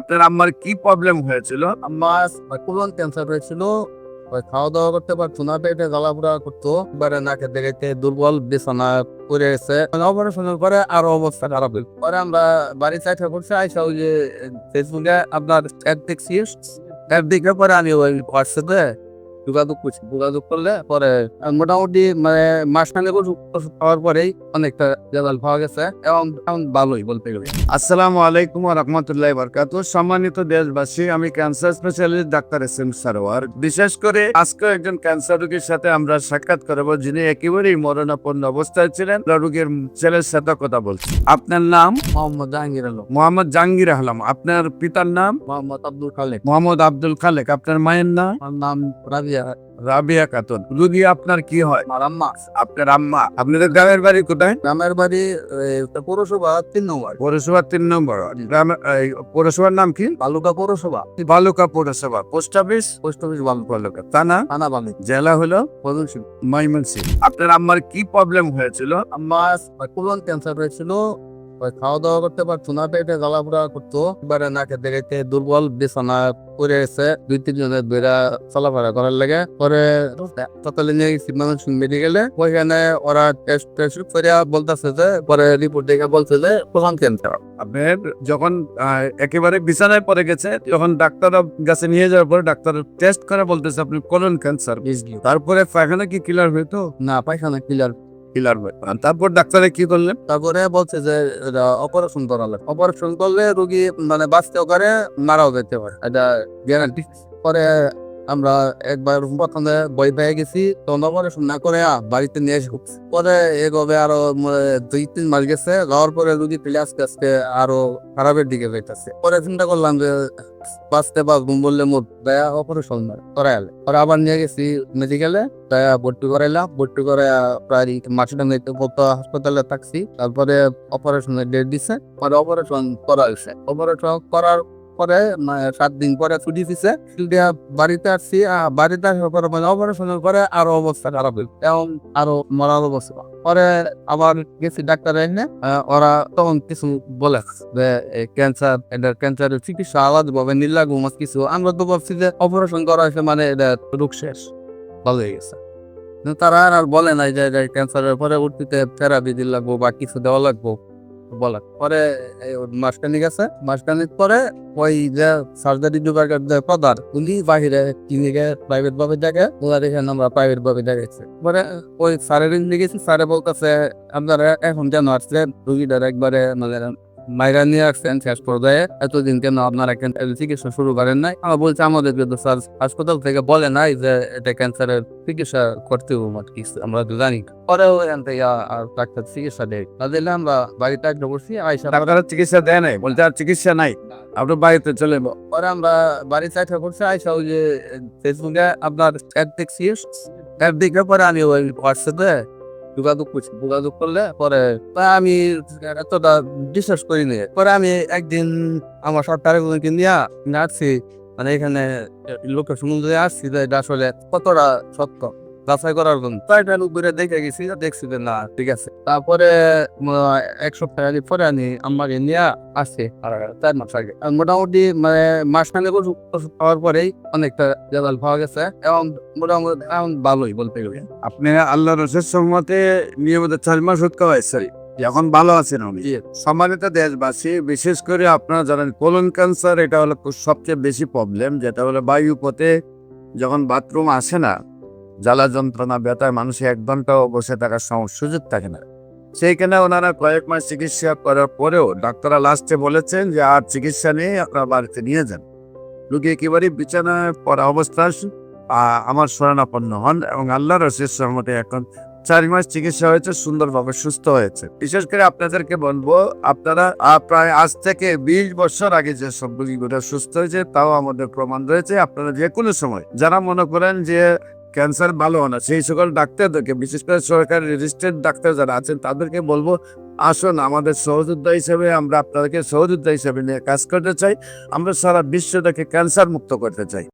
আপনার আম্মার কি প্রবলেম হয়েছিল? আমার কোলন ক্যান্সার হয়েছিল। খাওয়া দাওয়া করতে পারতো না, পেটে জ্বালাপোড়া করতো, এবারে নাকে দেখে দুর্বল, বিছানা পড়ে গেছে। অপারেশনের পরে আরো অবস্থা খারাপ হইল। পরে আমরা বাড়ি চাইতে করছি, আইসা ওই যে ফেসবুকে আপনার অ্যাড দেখছি। অ্যাড দেখে পরে আমি ওই হোয়াটসঅ্যাপে যোগাযোগ করলে পরে মোটামুটি মানে মাসখানেক ওষুধ খাওয়ার পরেই অনেকটা রেজাল্ট পাওয়া গেছে এবং এখন ভালোই বলতে গেলে। আসসালামু আলাইকুম ওয়া রাহমাতুল্লাহি ওয়া বারাকাতুহু। সম্মানিত দেশবাসী, আমি cancer specialist doctor S M Sarwar. বিশেষ করে আজকে একজন ক্যান্সার রোগীর সাথে আমরা সাক্ষাৎ করব, যিনি একেবারেই মরণাপন্ন অবস্থায় ছিলেন। রোগীর ছেলের সাথে কথা বলছি। আপনার নাম? মোহাম্মদ জাহাঙ্গীর আলম। মোহাম্মদ জাহাঙ্গীর আলম। আপনার পিতার নাম? মোহাম্মদ আব্দুল খালেক। মোহাম্মদ আব্দুল খালেক। আপনার মায়ের নাম? আমার নাম রাবিয়া। রাবিয়া খাতুন। রোগী আপনার কি হয়? আমার আম্মা। আপনার আম্মা। আপনাদের গ্রামের বাড়ি কোথায়? গ্রামের বাড়ি পৌরসভা 3 নম্বর। পৌরসভা 3 নম্বর। পৌরসভার নাম কি? বালুকা পৌরসভা। বালুকা পৌরসভা। Post office? Post office Baluka. থানা? থানা বালু। জেলা হলো ময়মনসিংহ। ময়মনসিংহ। আপনার আম্মার কি প্রবলেম হয়েছিল? আমার কোলন ক্যান্সার হয়েছিল। খাওয়া দাওয়া করতে পারতো না, পেটে জ্বালাপোড়া করতো, এবারে নাকে দেখে দুর্বল, বিছানা পড়ে গেছে। 2-3 জনের বেড়া চলাফেরা করার লাগে। পরে সকালে নিয়ে গেছি ময়মনসিংহ মেডিকেলে। ওইখানে ওরা টেস্ট করে বলতেছে যে, পরে রিপোর্ট দেখে বলছে যে কোলন ক্যান্সার। আপনার যখন একেবারে বিছানায় পড়ে গেছে, যখন ডাক্তার কাছে নিয়ে যাওয়ার পরে ডাক্তার টেস্ট করে বলতেছে আপনি কোলন ক্যান্সার। তারপরে পায়খানা কি ক্লিয়ার হইতো? না, পায়খানা ক্লিয়ার। ক্লিয়ার হয়। তারপর ডাক্তারে কি করলেন? তারপরে বলছে যে অপারেশন করা লাগবে। অপারেশন করলে রোগী মানে বাঁচতেও পারে, মারাও যেতে পারে, এটা গ্যারান্টি। পরে আমরা একবার প্রথমে ভয় পেয়ে গেছি, তখন অপারেশন না করে বাড়িতে নিয়ে এসে পরে এভাবে আরো 2-3 মাস গেছে। যাওয়ার পরে রোগী পেলে আস্তে আস্তে আরো খারাপের দিকে যাইতেছে। পরে চিন্তা করলাম যে বাঁচতে পারবো বললে মোট দয়া অপারেশন করাইলে। পরে আবার নিয়ে গেছি মেডিকেলে, দয়া ভর্তি করাইলাম। ভর্তি করে প্রায় মাসটা হাসপাতালে থাকছি। তারপরে অপারেশনের ডেট দিছে, পরে অপারেশন করা হয়েছে। অপারেশন করার পরে 7 দিন পরে ছুটি দিছে। ছুটি বাড়িতে আসছি। বাড়িতে আসার পরে মানে অপারেশনের পরে আরো অবস্থা খারাপ হইল এবং আরো মরার অবস্থা। পরে আবার গেছি ডাক্তার এনে, ওরা তখন কিছু বলে যে ক্যান্সার, এটা ক্যান্সারের চিকিৎসা আলাদা ভাবে নির্লাগ কিছু। আমরা তো ভাবছি যে অপারেশন করা হয়েছে মানে এটা রোগ শেষ, ভালো হয়ে গেছে। তারা আর বলে নাই যে ক্যান্সারের পরবর্তীতে থেরাপি দিতে লাগবো বা কিছু দেওয়া লাগবো বলা। পরে মাসখানিক আছে, মাসখানিক পরে ওই যে সার্জারি বিভাগের যে প্রধান, উনি বাহিরে ক্লিনিকে প্রাইভেট ভাবে দেখে, ওনার এখানে আমরা প্রাইভেট ভাবে দেখাইছি। পরে ওই স্যারের গেছি, স্যারে বলতেছে আপনারা এখন কেন আসছেন, রুগীটার একবারে মানে মাইরা নিয়ে আসছেন শেষ পর্যায়ে, এতদিন কেন আপনারা চিকিৎসা শুরু করেন নাই? আমরা বলছি আমাদের কিন্তু স্যার হাসপাতাল থেকে বলে নাই যে এটা ক্যান্সারের চিকিৎসা করতে কিছু, আমরা তো জানি। পরেও এখান থেকে আর ডাক্তার চিকিৎসা দেয় না, দিলে আমরা বাড়িতে একটা বসছি। আইসা ডাক্তারের চিকিৎসা দেয় নাই, বলতে আর চিকিৎসা নাই, আপনার বাড়িতে চলে যাবো। পরে আমরা বাড়ি চাইতে করছি, আইসা ওই যে ফেসবুকে আপনার অ্যাড দেখছি। অ্যাড দেখে পরে আমি ওই হোয়াটসঅ্যাপে যোগাযোগ করলে পরে আমি এতটা বিশ্বাস করিনি। পরে আমি একদিন আমার সরকারের নিয়ে আসছি, মানে এখানে লোকের সমুদ্রে আসছি যে এটা আসলে কতটা সত্য যাচাই করার জন্য। কয়েকটা লোক ঘুরে দেখে গেছি, দেখছি যে না ঠিক আছে। তারপরে 1 সপ্তাহ পরে আমি আমাকে নিয়ে আসছি আর 4 মাস আগে। মোটামুটি মানে মাসখানেক ওষুধ খাওয়ার পরেই অনেকটা রেজাল্ট পাওয়া গেছে এবং মোটামুটি এখন ভালোই বলতে গেলে। আপনি আল্লাহ রসের সম্মতে নিয়মিত 4 মাস ওষুধ খাওয়াইছেন, এখন ভালো আছেন উনি। সম্মানিত দেশবাসী, বিশেষ করে আপনারা জানেন কোলন ক্যান্সার এটা হলো সবচেয়ে বেশি প্রবলেম, যেটা হলো বায়ু পথে যখন বাথরুম আসে না, জ্বালা যন্ত্রণা ব্যথায় মানুষের 1 ঘন্টাও বসে থাকার সুযোগ থাকে না। সেইখানে ওনারা কয়েক মাস চিকিৎসা করার পরেও ডাক্তাররা লাস্টে বলেছেন যে আর চিকিৎসা নিয়ে আপনার বাড়িতে নিয়ে যান। রোগী একেবারে বিছানায় পড়া অবস্থা আমার শরণাপন্ন হন এবং আল্লাহর রসের সহমতে এখন 4 মাস চিকিৎসা হয়েছে, সুন্দরভাবে সুস্থ হয়েছে। বিশেষ করে আপনাদেরকে বলবো, আপনারা প্রায় আজ থেকে 20 বছর আগে যে সব রোগীগুলো সুস্থ হয়েছে তাও আমাদের প্রমাণ রয়েছে। আপনারা যে কোনো সময় যারা মনে করেন যে ক্যান্সার ভালো হয় না, সেই সকল ডাক্তারদেরকে, বিশেষ করে সরকারি রেজিস্টার্ড ডাক্তার যারা আছেন তাদেরকে বলবো আসুন আমাদের সহযোদ্ধা হিসেবে, আমরা আপনাদেরকে সহযোদ্ধা হিসেবে নিয়ে কাজ করতে চাই। আমরা সারা বিশ্বটাকে ক্যান্সার মুক্ত করতে চাই।